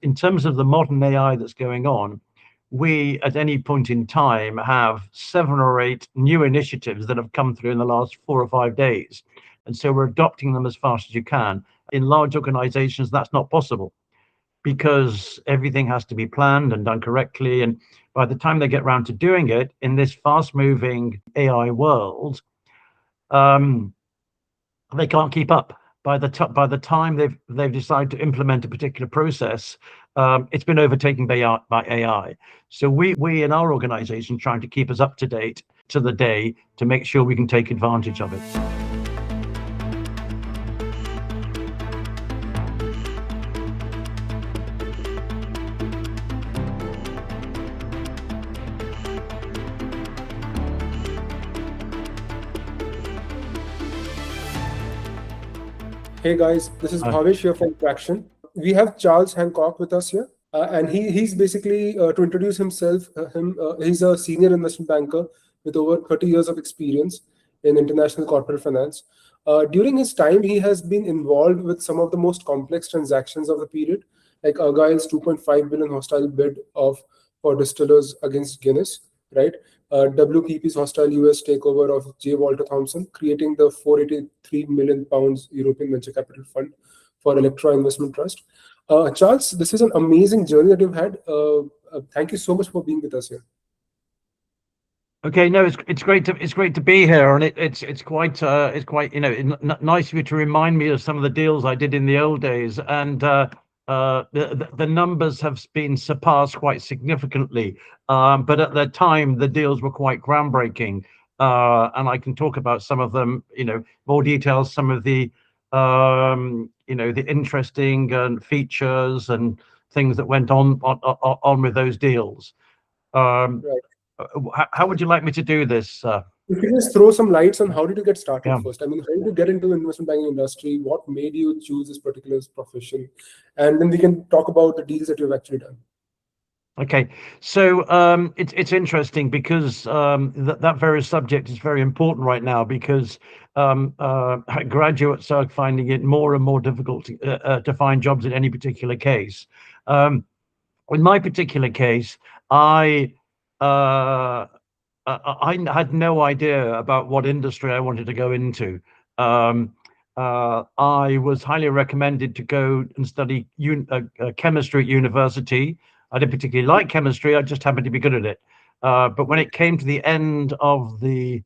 In terms of the modern AI that's going on, we at any point in time have 7 or 8 new initiatives that have come through in the last 4 or 5 days. And so we're adopting them as fast as you can. In large organizations, that's not possible because everything has to be planned and done correctly. And by the time they get around to doing it in this fast moving AI world, um, they can't keep up. By the time they've decided to implement a particular process, it's been overtaken by AI. So we in our organization trying to keep us up to date to the day to make sure we can take advantage of it. Hey guys, this is Bhavesh here from Tracxn. We have Charles Hancock with us here, and he's basically to introduce himself. He's a senior investment banker with over 30 years of experience in international corporate finance. During his time, he has been involved with some of the most complex transactions of the period, like Argyle's 2.5 billion hostile bid for distillers against Guinness, right? WPP's hostile US takeover of J. Walter Thompson, creating the 483 million pounds European venture capital fund for Electra Investment Trust. Charles, this is an amazing journey that you've had. Thank you so much for being with us here. Okay, no, it's great to be here, and it's quite nice of you to remind me of some of the deals I did in the old days, and the numbers have been surpassed quite significantly. But at the time, the deals were quite groundbreaking, and I can talk about some of them, more details, some of the the interesting features and things that went on with those deals. Right. How would you like me to do this? If you just throw some lights on how did you get started Yeah. first? I mean, how did you get into the investment banking industry? What made you choose this particular profession? And then we can talk about the deals that you've actually done. Okay, so it's interesting because that very subject is very important right now because graduates are finding it more and more difficult to find jobs in any particular case. In my particular case, uh, I had no idea about what industry I wanted to go into. I was highly recommended to go and study chemistry at university. I didn't particularly like chemistry. I just happened to be good at it. But when it came to the end of the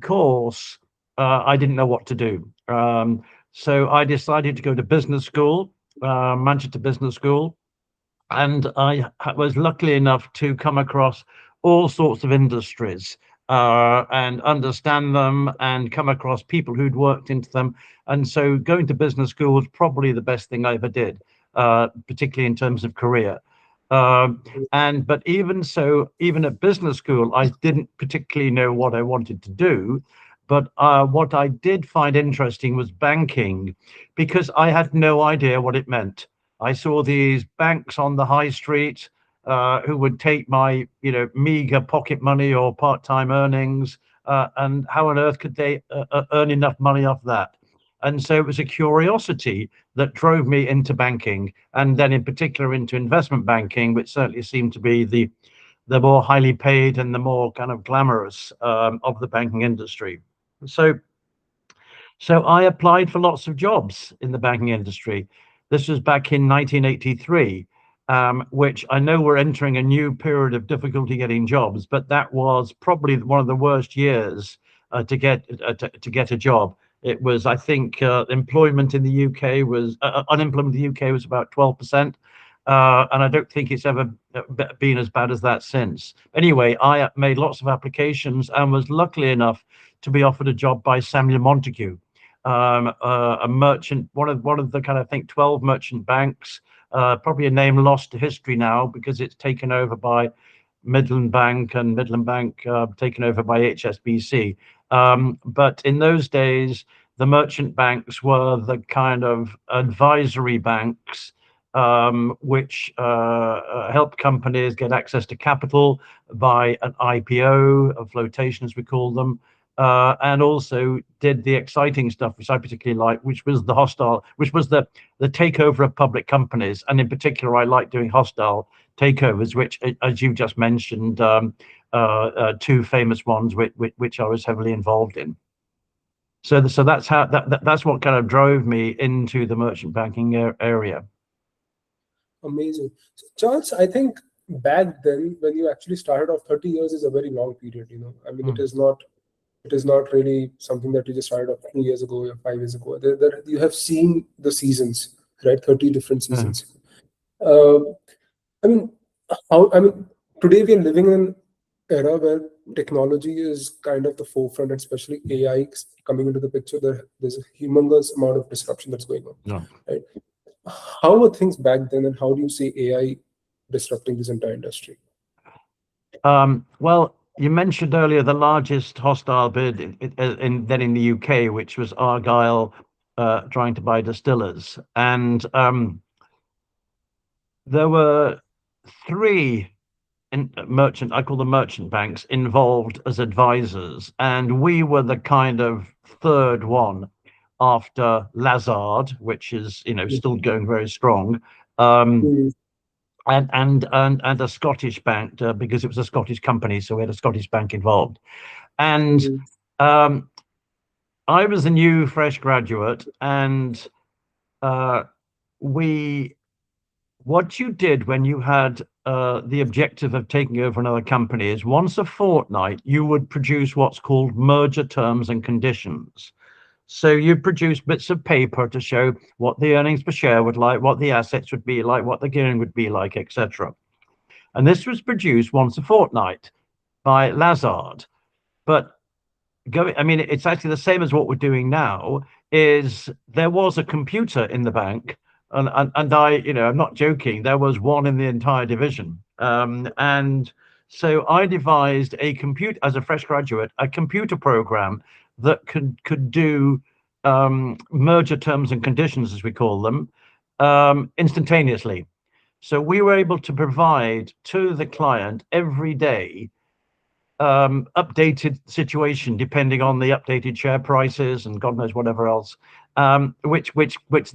course, I didn't know what to do. So I decided to go to business school, Manchester Business School, and I was lucky enough to come across all sorts of industries and understand them and come across people who'd worked into them. And so going to business school was probably the best thing I ever did, particularly in terms of career. But even so, even at business school, I didn't particularly know what I wanted to do. But what I did find interesting was banking, because I had no idea what it meant. I saw these banks on the high street who would take my, meager pocket money or part-time earnings, and how on earth could they earn enough money off that? And so it was a curiosity that drove me into banking, and then in particular into investment banking, which certainly seemed to be the more highly paid and the more kind of glamorous of the banking industry. So I applied for lots of jobs in the banking industry. This was back in 1983, which I know we're entering a new period of difficulty getting jobs, but that was probably one of the worst years to get a job. It was, I think, unemployment in the UK was about 12%, and I don't think it's ever been as bad as that since. Anyway, I made lots of applications and was lucky enough to be offered a job by Samuel Montague, a merchant, one of the kind of, I think, 12 merchant banks, probably a name lost to history now because it's taken over by Midland Bank, and Midland Bank taken over by HSBC. But in those days, the merchant banks were the kind of advisory banks which help companies get access to capital by an IPO, a flotation as we call them, and also did the exciting stuff, which I particularly liked, which was the takeover of public companies, and in particular, I like doing hostile takeovers, which, as you just mentioned, two famous ones, which I was heavily involved in. So that's how that's what kind of drove me into the merchant banking area. Amazing. So, Charles, I think back then when you actually started off, 30 years is a very long period. I mean, it is not really something that you just started off 2 years ago or 5 years ago. You have seen the seasons, right? 30 different seasons. I mean, today we are living in an era where technology is kind of the forefront, and especially AI coming into the picture. There's a humongous amount of disruption that's going on. Right? How were things back then, and how do you see AI disrupting this entire industry? Well, you mentioned earlier the largest hostile bid in the UK, which was Argyle trying to buy distillers, and there were three I call them merchant banks, involved as advisors, and we were the kind of third one after Lazard, which is still going very strong, and a Scottish bank, because it was a Scottish company, so we had a Scottish bank involved. And I was a new fresh graduate, and what you did when you had the objective of taking over another company is once a fortnight you would produce what's called merger terms and conditions. So you produce bits of paper to show what the earnings per share would like, what the assets would be like, what the gearing would be like, etc. And this was produced once a fortnight by Lazard. But it's actually the same as what we're doing now. Is there was a computer in the bank, and I'm not joking. There was one in the entire division, and so I devised as a fresh graduate, a computer program that could do merger terms and conditions, as we call them, instantaneously. So we were able to provide to the client every day updated situation depending on the updated share prices and God knows whatever else, which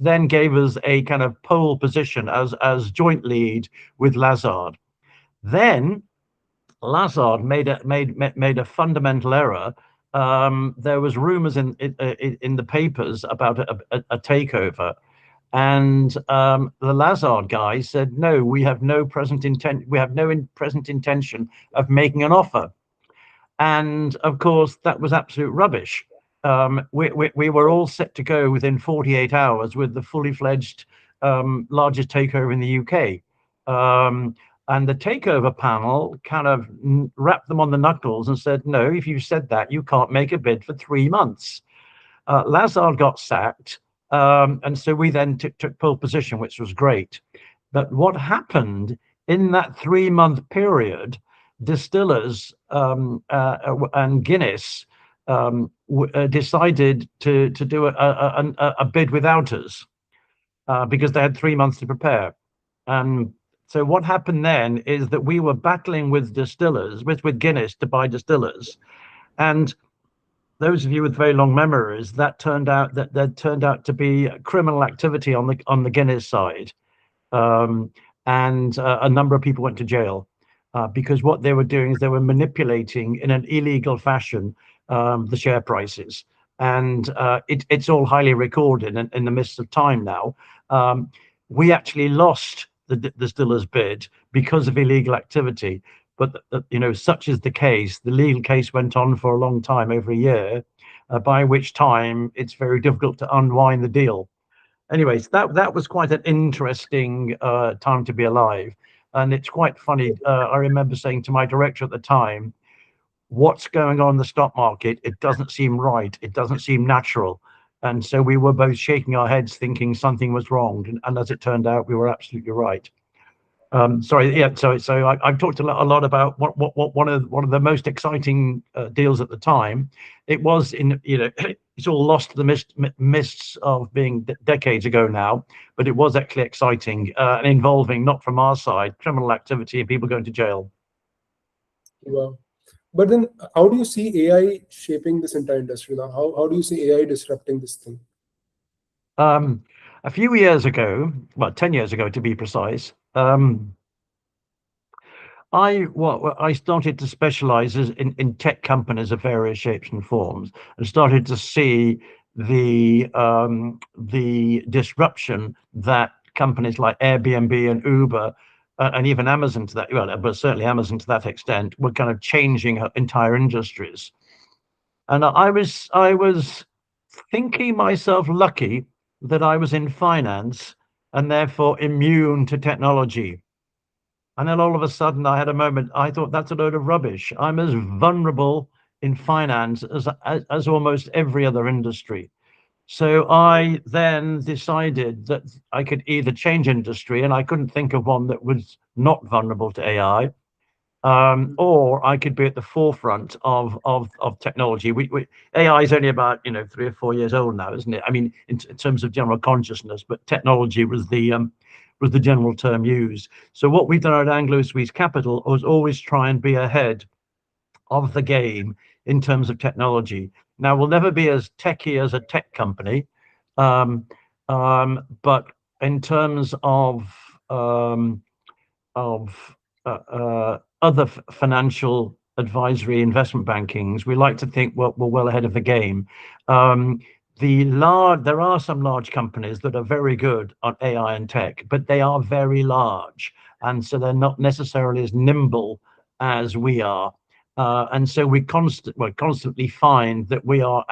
then gave us a kind of pole position as joint lead with Lazard. Then Lazard made a fundamental error. There was rumors in the papers about a takeover, and the Lazard guy said, no, we have no present intention of making an offer. And of course, that was absolute rubbish. We were all set to go within 48 hours with the fully fledged largest takeover in the UK. And the takeover panel kind of rapped them on the knuckles and said, no, if you said that, you can't make a bid for 3 months. Lazard got sacked. And so we then took pole position, which was great. But what happened in that 3-month period, distillers and Guinness decided to do a bid without us because they had 3 months to prepare. And so what happened then is that we were battling with distillers, with Guinness to buy distillers, and those of you with very long memories, that turned out to be criminal activity on the Guinness side, and a number of people went to jail. Because what they were doing is they were manipulating in an illegal fashion the share prices, and it's all highly recorded in the midst of time now. We actually lost the distillers bid because of illegal activity, but such is the case. The legal case went on for a long time, over a year, by which time it's very difficult to unwind the deal. Anyways, that was quite an interesting time to be alive. And it's quite funny. I remember saying to my director at the time, what's going on in the stock market? It doesn't seem right. It doesn't seem natural. And so we were both shaking our heads thinking something was wrong. And as it turned out, we were absolutely right. Sorry, yeah. So I've talked a lot about one of the most exciting deals at the time. It was it's all lost to the mists of being decades ago now, but it was actually exciting and involving, not from our side, criminal activity and people going to jail. Wow. But then, how do you see AI shaping this entire industry now? How do you see AI disrupting this thing? A few years ago, well, 10 years ago to be precise, I started to specialize in tech companies of various shapes and forms, and started to see the disruption that companies like Airbnb and Uber and even Amazon to that, well, but certainly Amazon to that extent, were kind of changing entire industries. And I was thinking myself lucky that I was in finance and therefore immune to technology. And then all of a sudden I had a moment, I thought that's a load of rubbish. I'm as vulnerable in finance as almost every other industry. So I then decided that I could either change industry, and I couldn't think of one that was not vulnerable to AI, or I could be at the forefront of technology. AI is only about 3 or 4 years old now, isn't it? I mean, in terms of general consciousness, but technology was the general term used. So what we've done at Anglo-Suisse Capital was always try and be ahead of the game in terms of technology. Now we'll never be as techy as a tech company, but in terms of other financial advisory investment bankings, we like to think we're well ahead of the game. There are some large companies that are very good on AI and tech, but they are very large, and so they're not necessarily as nimble as we are. And so we constantly find that we are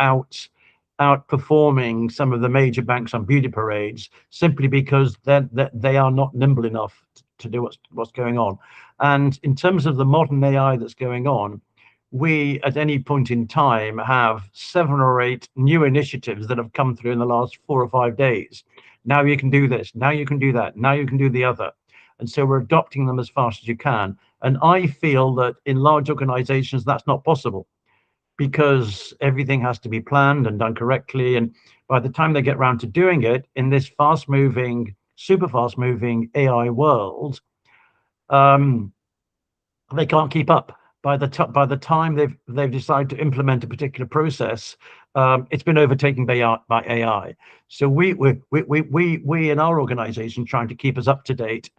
outperforming some of the major banks on beauty parades simply because they are not nimble enough to do what's going on. And in terms of the modern AI that's going on, we at any point in time have 7 or 8 new initiatives that have come through in the last 4 or 5 days. Now you can do this, now you can do that, now you can do the other. And so we're adopting them as fast as you can. And I feel that in large organizations, that's not possible, because everything has to be planned and done correctly. And by the time they get around to doing it in this super fast moving AI world, they can't keep up. By the time they've decided to implement a particular process, it's been overtaken by AI. So we in our organization trying to keep us up to date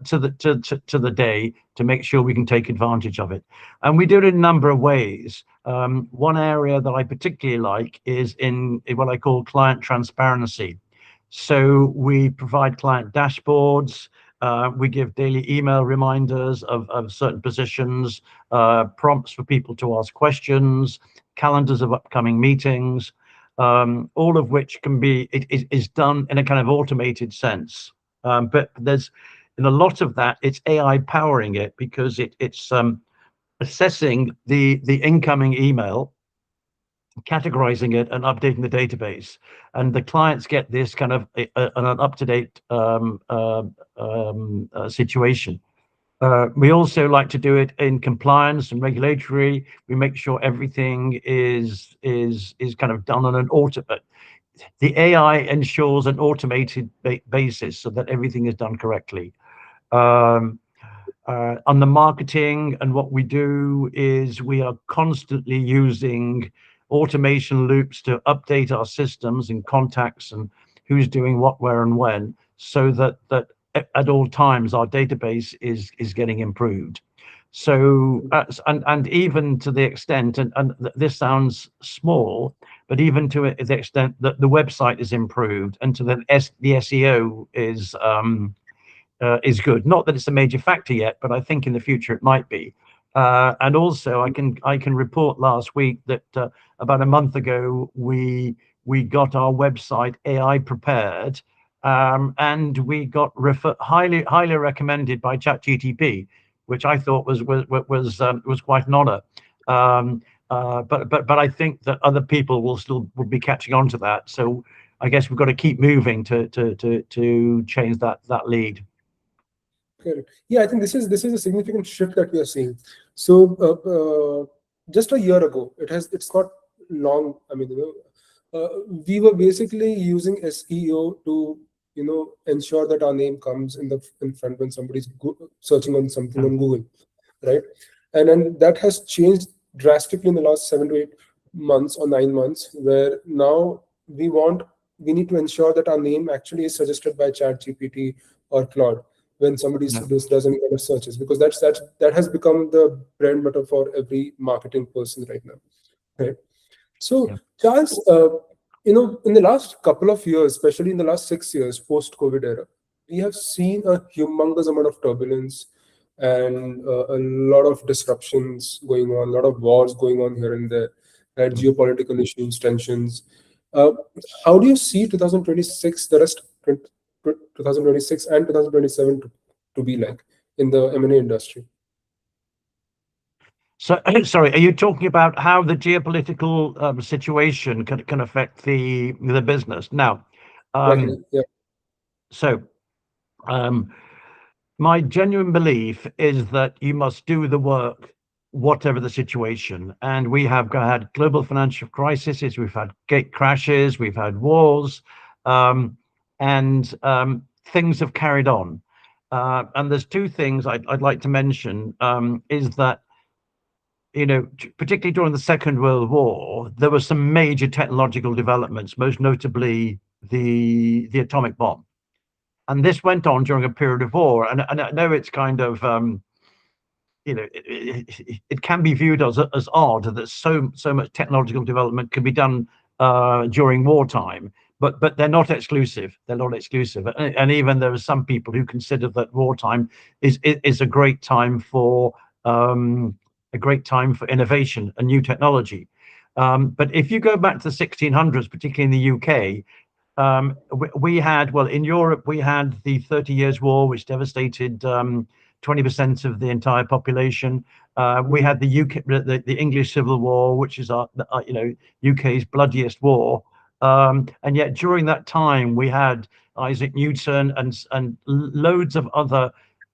to the day, to make sure we can take advantage of it. And we do it in a number of ways. One area that I particularly like is in what I call client transparency. So we provide client dashboards. We give daily email reminders of certain positions, prompts for people to ask questions, calendars of upcoming meetings, all of which is done in a kind of automated sense. But there's, in a lot of that, it's AI powering it, because it's assessing the incoming email, categorizing it, and updating the database, and the clients get this kind of an up-to-date situation. We also like to do it in compliance and regulatory. We make sure everything is kind of done on an the AI ensures an automated basis so that everything is done correctly. On the marketing, and what we do is we are constantly using automation loops to update our systems and contacts and who's doing what, where, and when, so that at all times our database is getting improved. So and even to the extent, and this sounds small, but even to the extent that the website is improved, and to the SEO is good. Not that it's a major factor yet, but I think in the future it might be. And also I can report last week that about a month ago we got our website AI prepared, and we got highly recommended by ChatGPT, which I thought was quite an honor. But I think that other people will be catching on to that. So I guess we've got to keep moving to change that lead. Correct. Yeah, I think this is a significant shift that we are seeing. So just a year ago, it's not long. I mean, we were basically using SEO to ensure that our name comes in front when somebody's searching on something on Google, right? And then that has changed drastically in the last 7 to 8 months or 9 months, where now we need to ensure that our name actually is suggested by ChatGPT or Claude when somebody Yeah. does any kind of searches, because that has become the bread and butter for every marketing person right now. Right. So, Yeah. Charles, in the last couple of years, especially in the last 6 years post-COVID era, we have seen a humongous amount of turbulence and a lot of disruptions going on, a lot of wars going on here and there, right? Mm. Geopolitical issues, tensions. Uh, how do you see 2026, the rest of 2026 and 2027 to be like in the M&A industry? So, sorry, are you talking about how the geopolitical situation can affect the business? Now, Exactly. um, Yeah. so um, my genuine belief is that you must do the work, whatever the situation. And we have had global financial crises, we've had gate crashes, we've had wars, um, and things have carried on. And there's two things I'd like to mention, is that, particularly during the Second World War, there were some major technological developments, most notably the atomic bomb. And this went on during a period of war. And I know it's kind of, it can be viewed as odd that so much technological development can be done during wartime, but they're not exclusive. They're not exclusive, and even there are some people who consider that wartime is a great time for innovation and new technology. But if you go back to the 1600s, particularly in the UK, we had, well, in Europe, we had the 30 Years' War, which devastated 20% of the entire population. We had the UK, the English Civil War, which is UK's bloodiest war. And yet during that time, we had Isaac Newton and loads of other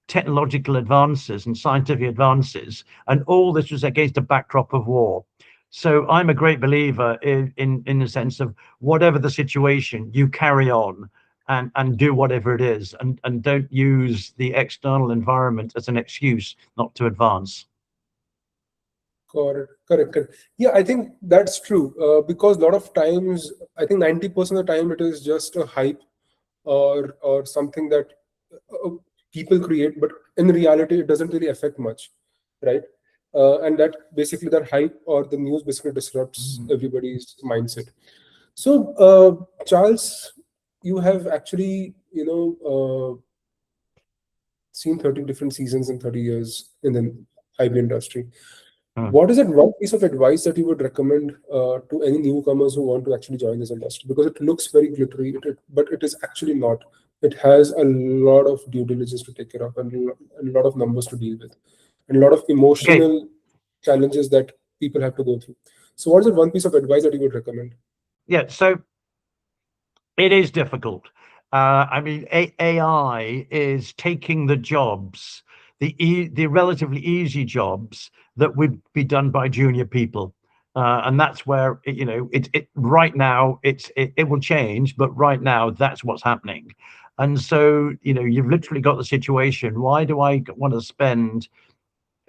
technological advances and scientific advances, and all this was against a backdrop of war. So I'm a great believer in the sense of whatever the situation, you carry on and do whatever it is, and don't use the external environment as an excuse not to advance. Correct, correct, correct. Yeah, I think that's true. Because a lot of times, I think 90% of the time it is just a hype or something that uh, people create, but in reality, it doesn't really affect much, right? And that basically that hype or the news basically disrupts everybody's mindset. So, Charles, you have actually, seen 30 different seasons in 30 years in the IB industry. Mm. What is that one piece of advice that you would recommend to any newcomers who want to actually join this industry? Because it looks very glittery, but it is actually not. It has a lot of due diligence to take care of, and a lot of numbers to deal with, and a lot of Okay, emotional challenges that people have to go through. So, what is that one piece of advice that you would recommend? yeah, so it is difficult. I mean, AI is taking the jobs, the relatively easy jobs that would be done by junior people, and that's where it right now it will change, but right now that's what's happening, and so you've literally got the situation. Why do I want to spend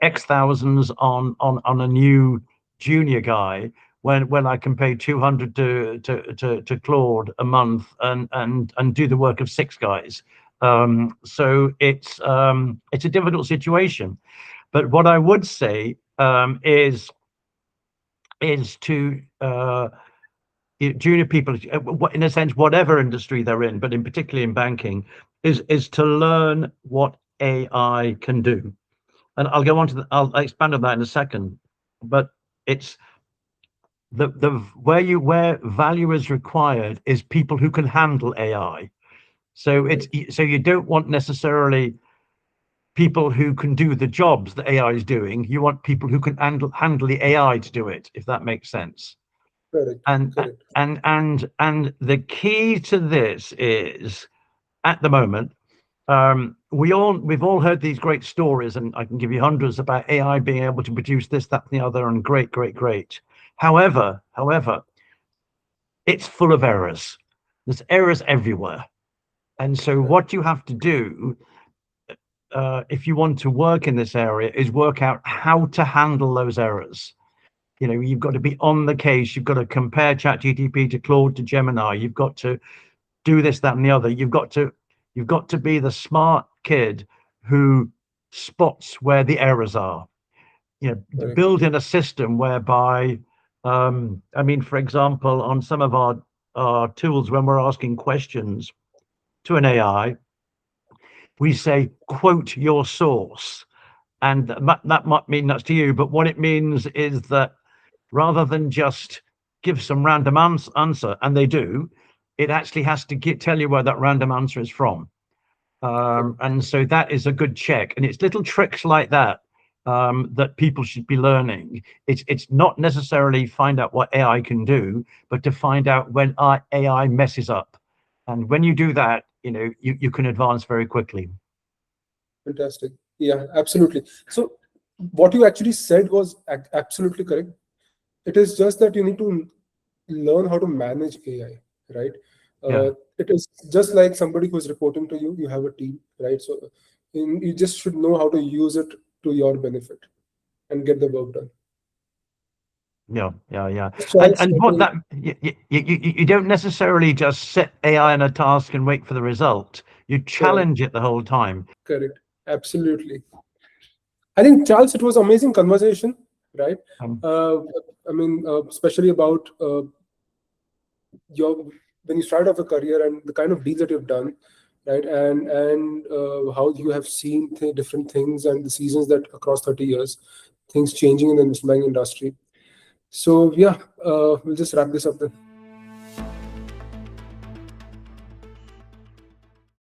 X thousands on a new junior guy when I can pay 200 to Claude a month and do the work of six guys? So it's a difficult situation. But what I would say is to junior people, in a sense, whatever industry they're in, but in particularly in banking, is to learn what AI can do. And I'll go on to I'll expand on that in a second, but it's the where value is required is people who can handle AI. So so you don't want necessarily people who can do the jobs that AI is doing. You want people who can handle the AI to do it, if that makes sense. Correct, And correct. and the key to this is, at the moment, we've all heard these great stories, and I can give you hundreds about AI being able to produce this, that, and the other, and great, great, great. However, it's full of errors. There's errors everywhere, and so what you have to do if you want to work in this area, is work out how to handle those errors. You've got to be on the case. You've got to compare ChatGPT to Claude to Gemini. You've got to do this, that, and the other. You've got to be the smart kid who spots where the errors are. Build in a system whereby, for example, on some of our tools, when we're asking questions to an AI, we say, quote your source. And that might mean nuts to you, but what it means is that rather than just give some random answer, and they do, it actually has to tell you where that random answer is from. And so that is a good check. And it's little tricks like that that people should be learning. It's not necessarily find out what AI can do, but to find out when our AI messes up. And when you do that, you can advance very quickly. Fantastic. Yeah, absolutely. So what you actually said was absolutely correct. It is just that you need to learn how to manage AI, right? It is just like somebody who's reporting to you. You have a team, right? So you just should know how to use it to your benefit and get the work done. Yeah. And what that you don't necessarily just set AI on a task and wait for the result. You challenge it the whole time. Correct. Absolutely. I think, Charles, it was amazing conversation, right? Especially about when you start off a career and the kind of deals that you've done, right? And how you have seen different things and the seasons that across 30 years, things changing in the investment banking industry. So yeah, we'll just wrap this up then.